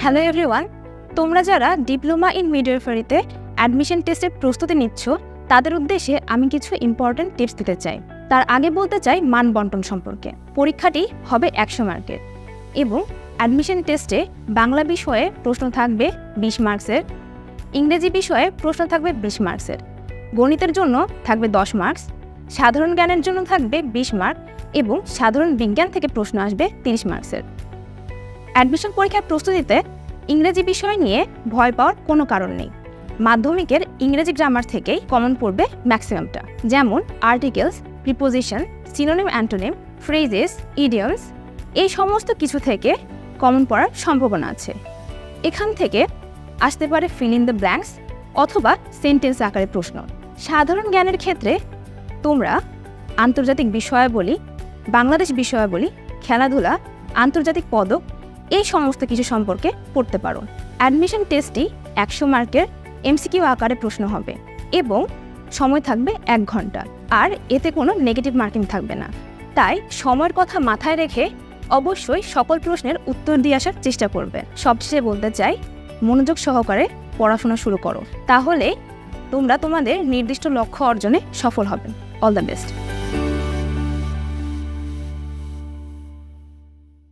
Hello everyone, তোমরা যারা diploma in মিডওয়াইফারিতে admission টেস্টের প্রস্তুতি নিচ্ছ তাদের উদ্দেশ্যে আমি কিছু ইম্পর্টেন্ট টিপস দিতে চাই। তার আগে বলতে চাই মান বন্টন সম্পর্কে। পরীক্ষাটি হবে 100 মার্কের এবং অ্যাডমিশন টেস্টে বাংলা বিষয়ে প্রশ্ন থাকবে 20 মার্কসের, ইংরেজি বিষয়ে প্রশ্ন থাকবে 20 মার্কসের, গণিতের জন্য থাকবে 10 মার্কস, সাধারণ জ্ঞানের জন্য থাকবে 20 মার্ক এবং সাধারণ বিজ্ঞান থেকে প্রশ্ন আসবে 30 মার্কসের। অ্যাডমিশন পরীক্ষার প্রস্তুতিতে ইংরেজি বিষয় নিয়ে ভয় পাওয়ার কোনো কারণ নেই। মাধ্যমিকের ইংরেজি গ্রামার থেকেই কমন পড়বে ম্যাক্সিমামটা, যেমন articles, preposition, synonym, antonym, phrases, idioms, এই সমস্ত কিছু থেকে কমন পড়ার সম্ভাবনা আছে। এখান থেকে আসতে পারে ফিল ইন দ্য ব্ল্যাঙ্কস অথবা সেন্টেন্স আকারে প্রশ্ন। সাধারণ জ্ঞানের ক্ষেত্রে তোমরা আন্তর্জাতিক বিষয়াবলী, বাংলাদেশ বিষয়াবলী, খেলাধুলা, আন্তর্জাতিক পদক, এই সমস্ত কিছু সম্পর্কে পড়তে পারো। অ্যাডমিশন টেস্টটি 100 মার্কের এমসিকিউ আকারে প্রশ্ন হবে এবং সময় থাকবে 1 ঘন্টা, আর এতে কোনো নেগেটিভ মার্কিং থাকবে না। তাই সময়ের কথা মাথায় রেখে অবশ্যই সকল প্রশ্নের উত্তর দিয়ে আসার চেষ্টা করবে। সবশেষে বলতে চাই, মনোযোগ সহকারে পড়াশোনা শুরু করো, তাহলে তোমরা তোমাদের নির্দিষ্ট লক্ষ্য অর্জনে সফল হবে। All the best.